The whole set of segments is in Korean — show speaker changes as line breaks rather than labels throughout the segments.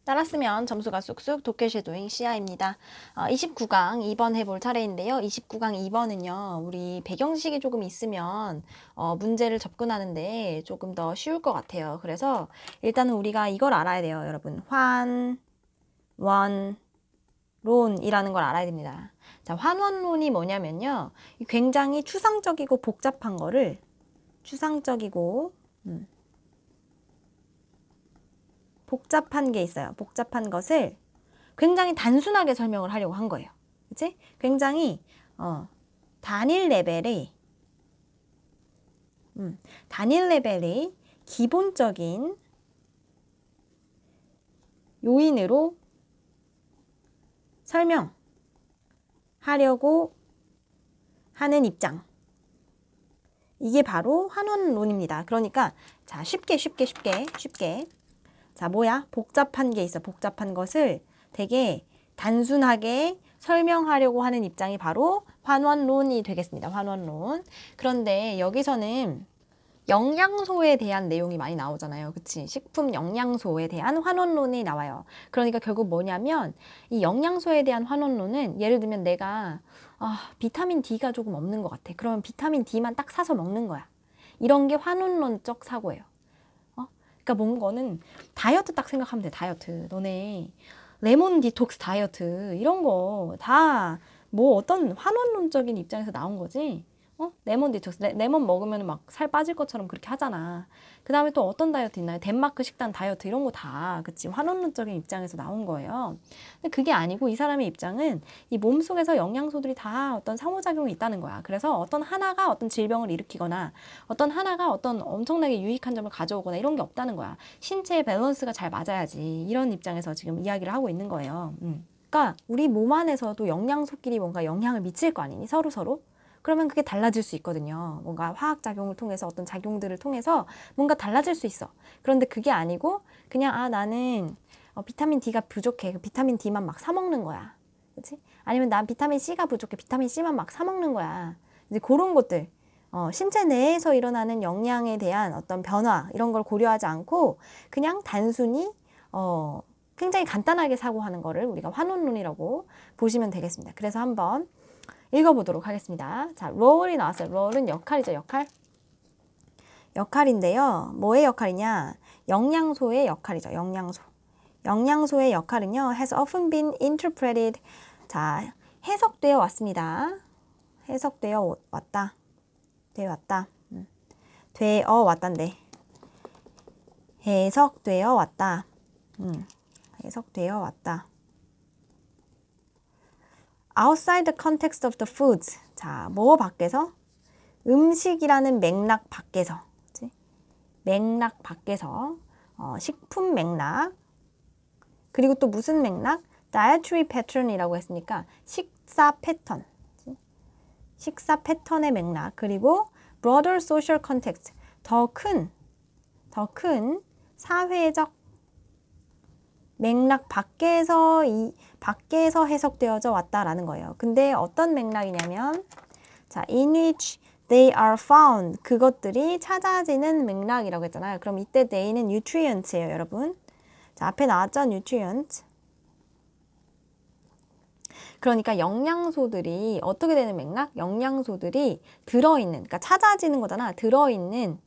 따랐으면 점수가 쑥쑥 도쿄 쉐도잉 시아입니다. 29강 2번 해볼 차례인데요. 29강 2번은요. 우리 배경식이 조금 있으면 문제를 접근하는데 조금 더 쉬울 것 같아요. 그래서 일단은 우리가 이걸 알아야 돼요. 여러분. 환, 원, 론이라는 걸 알아야 됩니다. 자, 환원론이 뭐냐면요. 굉장히 추상적이고 복잡한 거를 복잡한 게 있어요. 복잡한 것을 굉장히 단순하게 설명을 하려고 한 거예요. 그치? 굉장히 단일 레벨의 기본적인 요인으로 설명하려고 하는 입장. 이게 바로 환원론입니다. 그러니까 자, 쉽게 자, 뭐야? 복잡한 게 있어. 복잡한 것을 되게 단순하게 설명하려고 하는 입장이 바로 환원론이 되겠습니다. 환원론. 그런데 여기서는 영양소에 대한 내용이 많이 나오잖아요. 그치? 식품 영양소에 대한 환원론이 나와요. 그러니까 결국 뭐냐면 이 영양소에 대한 환원론은 예를 들면 내가 비타민 D가 조금 없는 것 같아. 그러면 비타민 D만 딱 사서 먹는 거야. 이런 게 환원론적 사고예요. 그러니까 뭔가는 다이어트 딱 생각하면 돼. 다이어트. 너네 레몬 디톡스 다이어트 이런 거 다 뭐 어떤 환원론적인 입장에서 나온 거지. 레몬 디톡스. 레몬 먹으면 막 살 빠질 것처럼 그렇게 하잖아. 그 다음에 또 어떤 다이어트 있나요? 덴마크 식단 다이어트 이런 거 다, 그치? 환원론적인 입장에서 나온 거예요. 근데 그게 아니고 이 사람의 입장은 이 몸속에서 영양소들이 다 어떤 상호작용이 있다는 거야. 그래서 어떤 하나가 어떤 질병을 일으키거나 어떤 하나가 어떤 엄청나게 유익한 점을 가져오거나 이런 게 없다는 거야. 신체의 밸런스가 잘 맞아야지. 이런 입장에서 지금 이야기를 하고 있는 거예요. 그러니까 우리 몸 안에서도 영양소끼리 뭔가 영향을 미칠 거 아니니? 서로. 그러면 그게 달라질 수 있거든요. 뭔가 화학작용을 통해서 어떤 작용들을 통해서 뭔가 달라질 수 있어. 그런데 그게 아니고 그냥 나는 비타민 D가 부족해. 그 비타민 D만 막 사 먹는 거야. 그치? 아니면 난 비타민 C가 부족해. 비타민 C만 막 사 먹는 거야. 이제 그런 것들. 신체 내에서 일어나는 영양에 대한 어떤 변화 이런 걸 고려하지 않고 그냥 단순히 굉장히 간단하게 사고하는 거를 우리가 환원론이라고 보시면 되겠습니다. 그래서 한번 읽어보도록 하겠습니다. 자, 롤이 나왔어요. 롤은 역할이죠, 역할. 역할인데요. 뭐의 역할이냐? 영양소의 역할이죠, 영양소. 영양소의 역할은요, has often been interpreted. 자, 해석되어 왔습니다. 해석되어 왔다. 되어 왔다. 되어 왔단데. 해석되어 왔다. 해석되어 왔다. outside the context of the foods. 자, 뭐 밖에서? 음식이라는 맥락 밖에서. 그치? 맥락 밖에서. 식품 맥락. 그리고 또 무슨 맥락? dietary pattern이라고 했으니까 식사 패턴. 그치? 식사 패턴의 맥락. 그리고 broader social context. 더 큰 사회적 맥락 밖에서 해석되어져 왔다라는 거예요. 근데 어떤 맥락이냐면, 자, in which they are found. 그것들이 찾아지는 맥락이라고 했잖아요. 그럼 이때 they는 nutrients예요, 여러분. 자, 앞에 나왔죠? nutrient. 그러니까 영양소들이 어떻게 되는 맥락? 영양소들이 들어있는, 그러니까 찾아지는 거잖아. 들어있는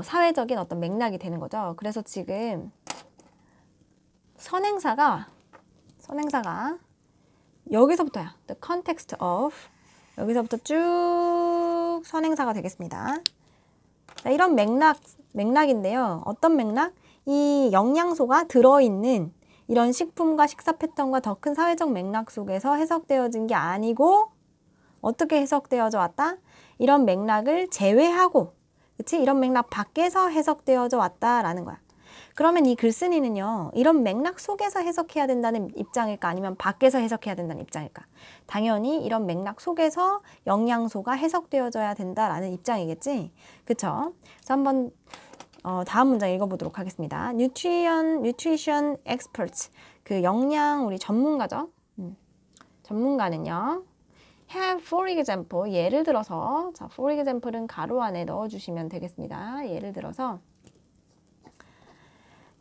사회적인 어떤 맥락이 되는 거죠. 그래서 지금 선행사가 여기서부터야. The context of 여기서부터 쭉 선행사가 되겠습니다. 자, 이런 맥락인데요. 어떤 맥락? 이 영양소가 들어있는 이런 식품과 식사 패턴과 더 큰 사회적 맥락 속에서 해석되어진 게 아니고 어떻게 해석되어져 왔다? 이런 맥락을 제외하고, 그치? 이런 맥락 밖에서 해석되어져 왔다라는 거야. 그러면 이 글쓴이는요, 이런 맥락 속에서 해석해야 된다는 입장일까? 아니면 밖에서 해석해야 된다는 입장일까? 당연히 이런 맥락 속에서 영양소가 해석되어져야 된다라는 입장이겠지? 그쵸? 그래서 한번 다음 문장 읽어보도록 하겠습니다. Nutrition experts. 그 영양 우리 전문가죠? 전문가는요, have, for example, 예를 들어서, 자, for example은 가로 안에 넣어주시면 되겠습니다. 예를 들어서,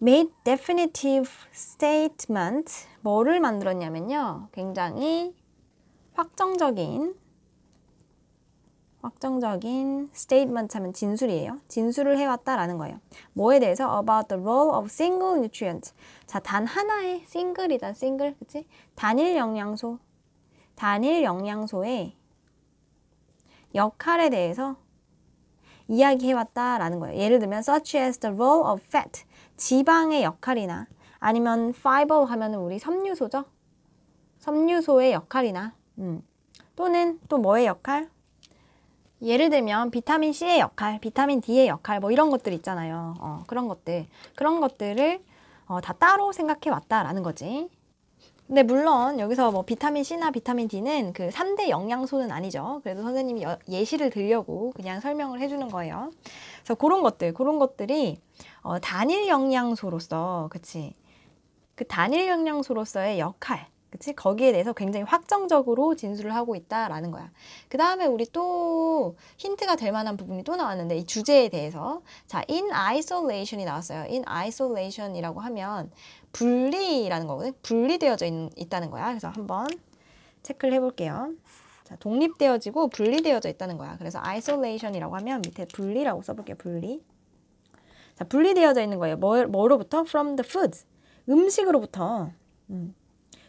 made definitive statement. 뭐를 만들었냐면요. 굉장히 확정적인 statement 하면 진술이에요. 진술을 해왔다라는 거예요. 뭐에 대해서? About the role of single nutrient. 자, 단 하나의 single이다. single, 그치? 단일 영양소의 역할에 대해서 이야기해왔다라는 거예요. 예를 들면 such as the role of fat. 지방의 역할이나 아니면 fiber 하면은 우리 섬유소죠. 섬유소의 역할이나 또는 또 뭐의 역할? 예를 들면 비타민 C의 역할, 비타민 D의 역할 뭐 이런 것들 있잖아요. 그런 것들을 다 따로 생각해 왔다라는 거지. 근데 물론 여기서 뭐 비타민 C나 비타민 D는 그 3대 영양소는 아니죠. 그래도 선생님이 예시를 들려고 그냥 설명을 해주는 거예요. 그래서 그런 것들이 단일 영양소로서, 그치? 그 단일 영양소로서의 역할, 그치? 거기에 대해서 굉장히 확정적으로 진술을 하고 있다라는 거야. 그 다음에 우리 또 힌트가 될 만한 부분이 또 나왔는데 이 주제에 대해서 자, in isolation이 나왔어요. in isolation이라고 하면 분리라는 거거든. 분리되어져 있다는 거야. 그래서 한번 체크를 해볼게요. 자, 독립되어지고 분리되어져 있다는 거야. 그래서 isolation이라고 하면 밑에 분리라고 써볼게요. 분리. 자, 분리되어져 있는 거예요. 뭐로부터? From the foods. 음식으로부터.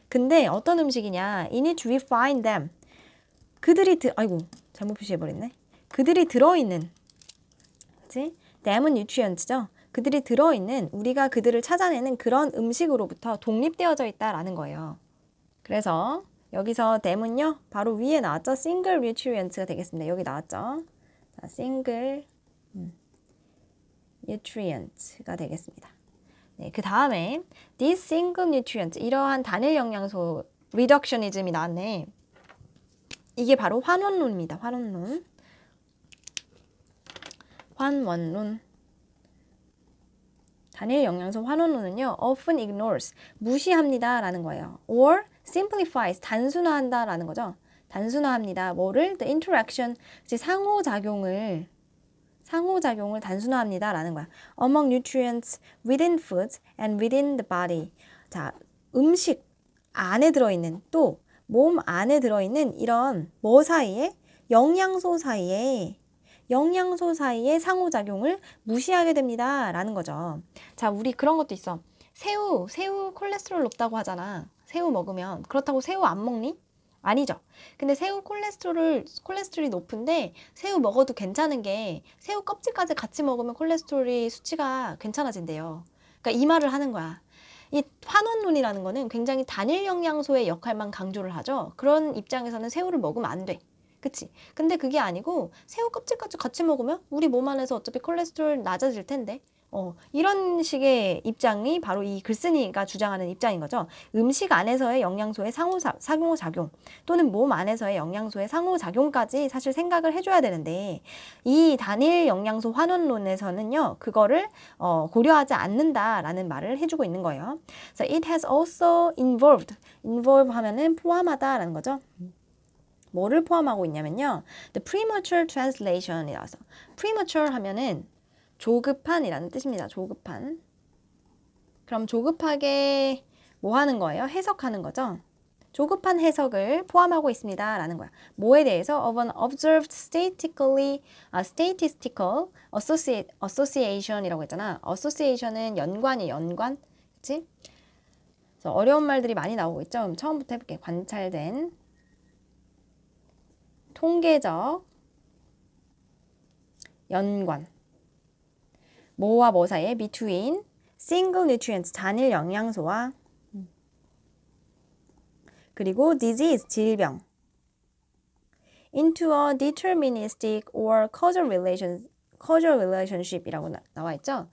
근데 어떤 음식이냐? In it we find them. 아이고, 잘못 표시해버렸네. 그들이 들어있는, 그치? them은 nutrients죠. 그들이 들어있는, 우리가 그들을 찾아내는 그런 음식으로부터 독립되어져 있다라는 거예요. 그래서 여기서 them은요, 바로 위에 나왔죠? single nutrients가 되겠습니다. 여기 나왔죠? 자, single nutrients가 되겠습니다. 네, 그 다음에 this single nutrient, 이러한 단일 영양소 reductionism이 나왔네. 이게 바로 환원론입니다. 환원론. 단일 영양소 환원론은요, often ignores, 무시합니다 라는 거예요. or simplifies, 단순화한다 라는 거죠. 단순화합니다. 뭐를? the interaction, 상호작용을 단순화합니다 라는 거야. among nutrients within foods and within the body. 자, 음식 안에 들어있는, 또 몸 안에 들어있는 이런 뭐 사이에? 영양소 사이에 상호작용을 무시하게 됩니다 라는 거죠. 자, 우리 그런 것도 있어. 새우 콜레스테롤 높다고 하잖아. 새우 먹으면. 그렇다고 새우 안 먹니? 아니죠. 근데 새우 콜레스테롤이 높은데 새우 먹어도 괜찮은 게 새우 껍질까지 같이 먹으면 콜레스테롤이 수치가 괜찮아진대요. 그러니까 이 말을 하는 거야. 이 환원론이라는 거는 굉장히 단일 영양소의 역할만 강조를 하죠. 그런 입장에서는 새우를 먹으면 안 돼. 그치? 근데 그게 아니고 새우 껍질까지 같이 먹으면 우리 몸 안에서 어차피 콜레스테롤 낮아질 텐데 이런 식의 입장이 바로 이 글쓴이가 주장하는 입장인 거죠. 음식 안에서의 영양소의 상호작용 또는 몸 안에서의 영양소의 상호작용까지 사실 생각을 해줘야 되는데 이 단일 영양소 환원론에서는요, 그거를 고려하지 않는다라는 말을 해주고 있는 거예요. So it has also involve 하면은 포함하다라는 거죠. 뭐를 포함하고 있냐면요, the premature translation이 나와서 premature 하면은 조급한이라는 뜻입니다. 조급한. 그럼 조급하게 뭐 하는 거예요? 해석하는 거죠. 조급한 해석을 포함하고 있습니다 라는 거야. 뭐에 대해서? of an observed statistical association이라고 했잖아. association은 연관. 그치? 그래서 어려운 말들이 많이 나오고 있죠. 그럼 처음부터 해볼게. 관찰된 통계적 연관. 뭐와 뭐 사이에? between single nutrients, 단일 영양소와 그리고 disease, 질병 into a deterministic or causal relationship이라고 나와 있죠.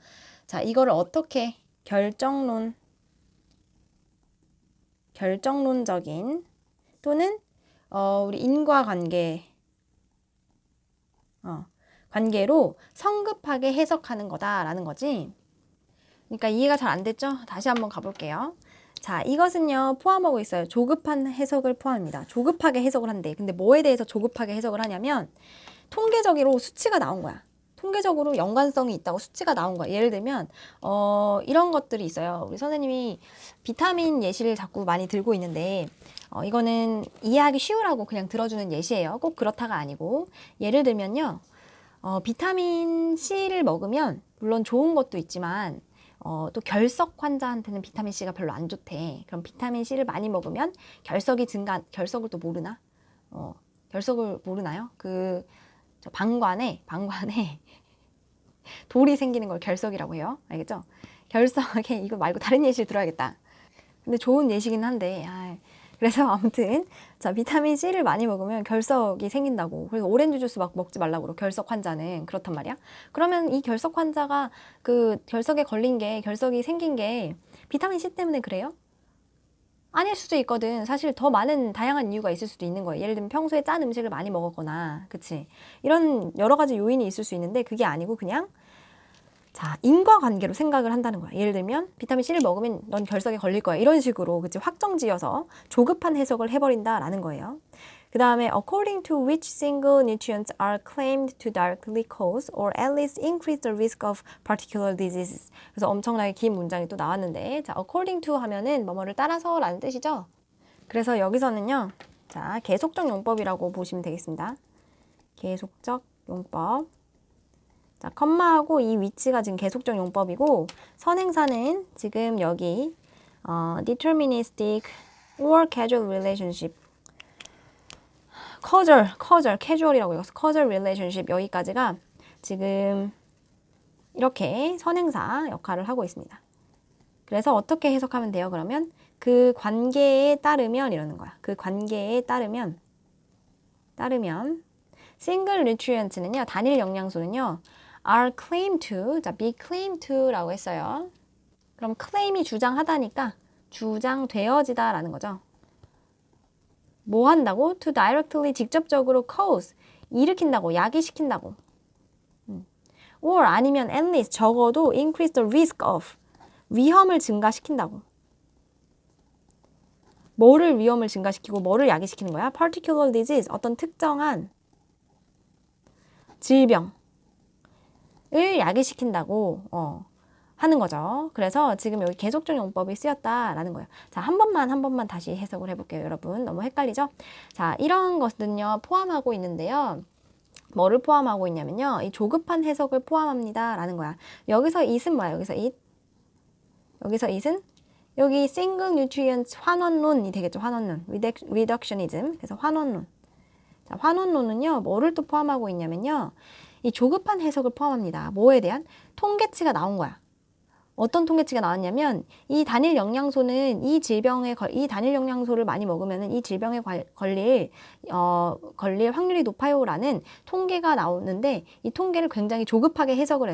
자, 이거를 어떻게 결정론적인 또는 우리 인과관계 관계로 성급하게 해석하는 거다라는 거지. 그러니까 이해가 잘 안 됐죠? 다시 한번 가볼게요. 자, 이것은요, 포함하고 있어요. 조급한 해석을 포함합니다. 조급하게 해석을 한대. 근데 뭐에 대해서 조급하게 해석을 하냐면 통계적으로 수치가 나온 거야. 통계적으로 연관성이 있다고 수치가 나온 거야. 예를 들면 이런 것들이 있어요. 우리 선생님이 비타민 예시를 자꾸 많이 들고 있는데 이거는 이해하기 쉬우라고 그냥 들어주는 예시예요. 꼭 그렇다가 아니고 예를 들면요. 비타민 C를 먹으면 물론 좋은 것도 있지만 또 결석 환자한테는 비타민 C가 별로 안 좋대. 그럼 비타민 C를 많이 먹으면 결석이 결석을 또 모르나? 결석을 모르나요? 저 방광에 돌이 생기는 걸 결석이라고 해요. 알겠죠? 결석에 이거 말고 다른 예시를 들어야겠다. 근데 좋은 예시긴 한데 그래서 아무튼 자 비타민 C를 많이 먹으면 결석이 생긴다고. 그래서 오렌지 주스 막 먹지 말라고 그러고 결석 환자는 그렇단 말이야. 그러면 이 결석 환자가 그 결석에 걸린 게 결석이 생긴 게 비타민 C 때문에 그래요? 아닐 수도 있거든. 사실 더 많은 다양한 이유가 있을 수도 있는 거예요. 예를 들면 평소에 짠 음식을 많이 먹었거나 그치? 이런 여러 가지 요인이 있을 수 있는데 그게 아니고 그냥 자, 인과관계로 생각을 한다는 거야. 예를 들면 비타민 C를 먹으면 넌 결석에 걸릴 거야. 이런 식으로 그치? 확정지어서 조급한 해석을 해버린다라는 거예요. 그 다음에 according to which single nutrients are claimed to directly cause or at least increase the risk of particular diseases. 그래서 엄청나게 긴 문장이 또 나왔는데 자, according to 하면은 뭐뭐를 따라서 라는 뜻이죠. 그래서 여기서는요. 자, 계속적 용법이라고 보시면 되겠습니다. 계속적 용법. 자, 컴마하고 이 위치가 지금 계속적 용법이고 선행사는 지금 여기 deterministic or causal relationship casual이라고 읽었어. causal relationship 여기까지가 지금 이렇게 선행사 역할을 하고 있습니다. 그래서 어떻게 해석하면 돼요? 그러면 그 관계에 따르면 이러는 거야. 그 관계에 따르면 single nutrient는요. 단일 영양소는요. are claimed to, 자, be claimed to라고 했어요. 그럼 claim이 주장하다니까 주장되어지다라는 거죠. 뭐 한다고? to directly 직접적으로 cause 일으킨다고 야기시킨다고 or 아니면 at least 적어도 increase the risk of 위험을 증가시킨다고 뭐를 위험을 증가시키고 뭐를 야기시키는 거야? particular disease 어떤 특정한 질병을 야기시킨다고 하는 거죠. 그래서 지금 여기 계속적 용법이 쓰였다라는 거예요. 자, 한 번만 다시 해석을 해볼게요. 여러분 너무 헷갈리죠? 자, 이런 것은요 포함하고 있는데요. 뭐를 포함하고 있냐면요. 이 조급한 해석을 포함합니다 라는 거야. 여기서 it은 뭐야? 여기서 it은 여기 single nutrient 환원론이 되겠죠. 환원론. reductionism. 그래서 환원론. 자, 환원론은요. 뭐를 또 포함하고 있냐면요. 이 조급한 해석을 포함합니다. 뭐에 대한? 통계치가 나온 거야. 어떤 통계치가 나왔냐면 이 단일 영양소는 이 단일 영양소를 많이 먹으면 이 질병에 걸릴 확률이 높아요라는 통계가 나오는데 이 통계를 굉장히 조급하게 해석을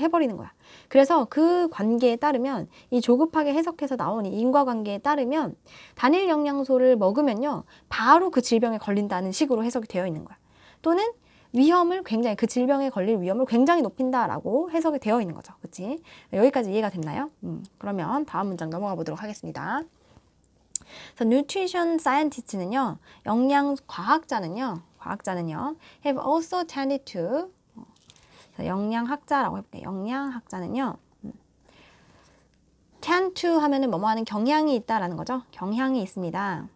해버리는 거야. 그래서 그 관계에 따르면 이 조급하게 해석해서 나온 이 인과관계에 따르면 단일 영양소를 먹으면요 바로 그 질병에 걸린다는 식으로 해석이 되어 있는 거야. 또는 그 질병에 걸릴 위험을 굉장히 높인다라고 해석이 되어 있는 거죠. 그치? 여기까지 이해가 됐나요? 그러면 다음 문장 넘어가 보도록 하겠습니다. 그래서 nutrition scientist는요, 영양과학자는요, have also tended to, 영양학자라고 해볼게요. 영양학자는요, tend to 하면은 뭐뭐 하는 경향이 있다라는 거죠. 경향이 있습니다.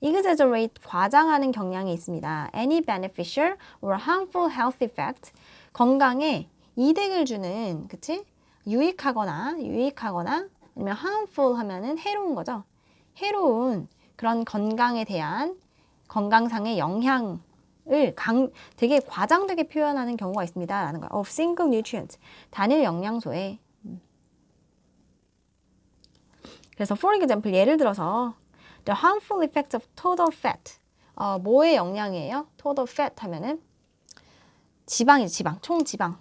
exaggerate, 과장하는 경향이 있습니다. Any beneficial or harmful health effect, 건강에 이득을 주는, 그치? 유익하거나 아니면 harmful 하면은 해로운 거죠. 해로운 그런 건강에 대한 건강상의 영향을 되게 과장되게 표현하는 경우가 있습니다. 라는 거야. of single nutrient, 단일 영양소에. 그래서 for example, 예를 들어서 The harmful effects of total fat. 뭐의 영향이에요? total fat 하면은 지방이지, 총지방.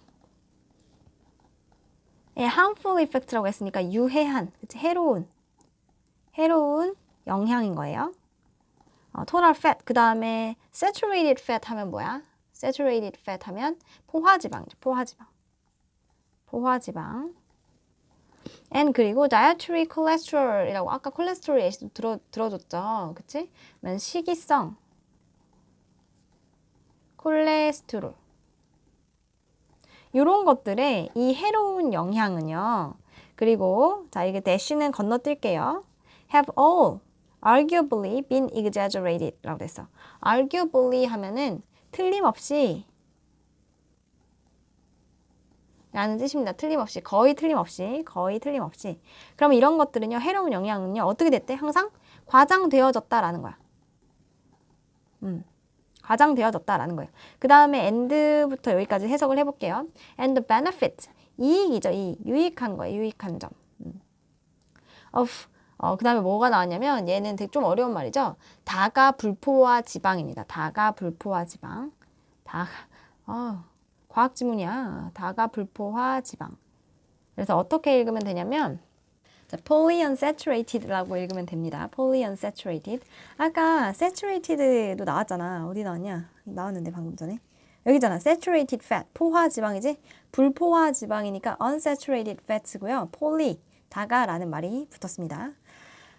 예, harmful effect라고 했으니까 유해한, 그치? 해로운 영향인 거예요. total fat. 그 다음에 saturated fat 하면 뭐야? saturated fat 하면 포화지방이죠, 포화지방. and 그리고 dietary cholesterol이라고 아까 콜레스테롤 예시도 들어줬죠. 그치? 그러면 식이성 콜레스테롤. 이런 것들의 이 해로운 영향은요. 그리고 자, 이게 대시는 건너뛸게요. have all arguably been exaggerated 라고 됐어. arguably 하면은 틀림없이 라는 뜻입니다. 틀림없이, 거의 틀림없이, 거의 틀림없이. 그러면 이런 것들은요, 해로운 영향은요, 어떻게 됐대? 항상 과장되어졌다라는 거야. 과장되어졌다라는 거예요. 그 다음에 and부터 여기까지 해석을 해볼게요. and the benefit, 이익이죠, 이익. 유익한 거예요, 유익한 점. of, 그 다음에 뭐가 나왔냐면, 얘는 되게 좀 어려운 말이죠. 다가 불포화 지방입니다. 다가 불포화 지방. 과학 지문이야. 다가 불포화 지방. 그래서 어떻게 읽으면 되냐면 polyunsaturated라고 읽으면 됩니다. polyunsaturated. 아까 saturated도 나왔잖아. 어디 나왔냐? 나왔는데 방금 전에. 여기잖아. saturated fat. 포화 지방이지? 불포화 지방이니까 unsaturated fats고요. poly, 다가라는 말이 붙었습니다.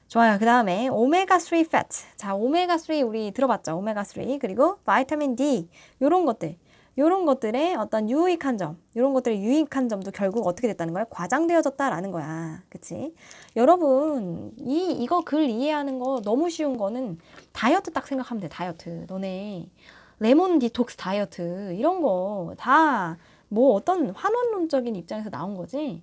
좋아요. 그 다음에 오메가3 fat. 자, 오메가3 우리 들어봤죠? 오메가3. 그리고 비타민 D. 요런 것들의 어떤 유익한 점, 요런 것들의 유익한 점도 결국 어떻게 됐다는 거야? 과장되어졌다라는 거야. 그치? 여러분, 이거 글 이해하는 거 너무 쉬운 거는 다이어트 딱 생각하면 돼, 다이어트. 너네 레몬 디톡스 다이어트, 이런 거 다 뭐 어떤 환원론적인 입장에서 나온 거지?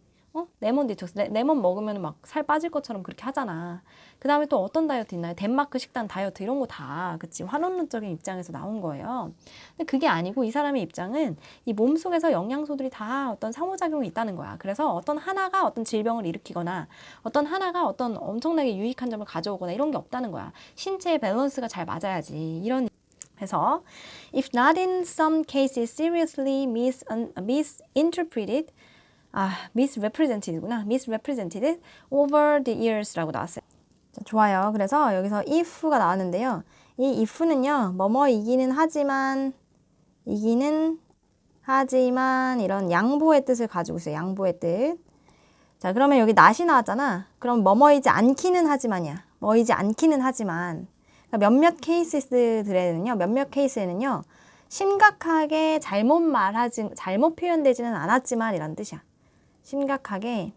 레몬 디톡스. 레몬 먹으면 막 살 빠질 것처럼 그렇게 하잖아. 그 다음에 또 어떤 다이어트 있나요? 덴마크 식단 다이어트 이런 거 다, 그치? 환원론적인 입장에서 나온 거예요. 근데 그게 아니고 이 사람의 입장은 이 몸속에서 영양소들이 다 어떤 상호작용이 있다는 거야. 그래서 어떤 하나가 어떤 질병을 일으키거나 어떤 하나가 어떤 엄청나게 유익한 점을 가져오거나 이런 게 없다는 거야. 신체의 밸런스가 잘 맞아야지. 이런. 그래서 if not in some cases seriously misinterpreted misrepresented구나. misrepresented over the years라고 나왔어요. 자, 좋아요. 그래서 여기서 if가 나왔는데요. 이 if는요, 뭐뭐이기는 하지만 이런 양보의 뜻을 가지고 있어요. 양보의 뜻. 자, 그러면 여기 not이 나왔잖아. 그럼 뭐뭐이지 않기는 하지만이야. 뭐이지 않기는 하지만. 그러니까 몇몇 케이스에는요, 심각하게 잘못 표현되지는 않았지만 이런 뜻이야. 심각하게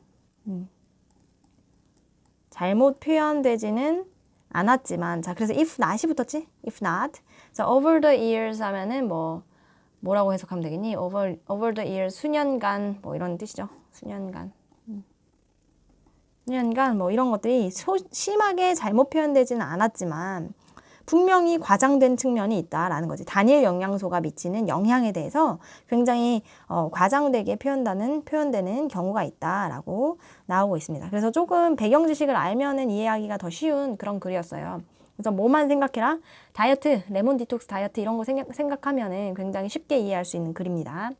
잘못 표현되지는 않았지만. 자, 그래서 if not이 붙었지? if not. 자, over the years 하면은 뭐라고 해석하면 되겠니? over the years, 수년간 뭐 이런 뜻이죠. 수년간 뭐 이런 것들이 심하게 잘못 표현되지는 않았지만 분명히 과장된 측면이 있다라는 거지. 단일 영양소가 미치는 영향에 대해서 굉장히 과장되게 표현되는 경우가 있다라고 나오고 있습니다. 그래서 조금 배경 지식을 알면은 이해하기가 더 쉬운 그런 글이었어요. 그래서 뭐만 생각해라? 다이어트, 레몬 디톡스 다이어트 이런 거 생각하면은 굉장히 쉽게 이해할 수 있는 글입니다.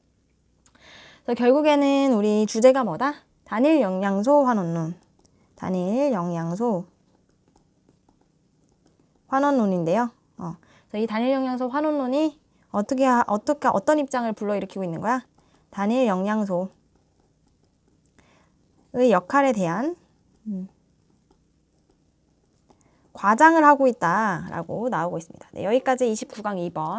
그래서 결국에는 우리 주제가 뭐다? 단일 영양소 환원론. 단일 영양소 환원론인데요. 그래서 이 단일 영양소 환원론이 어떤 입장을 불러일으키고 있는 거야? 단일 영양소의 역할에 대한 과장을 하고 있다라고 나오고 있습니다. 네, 여기까지 29강 2번.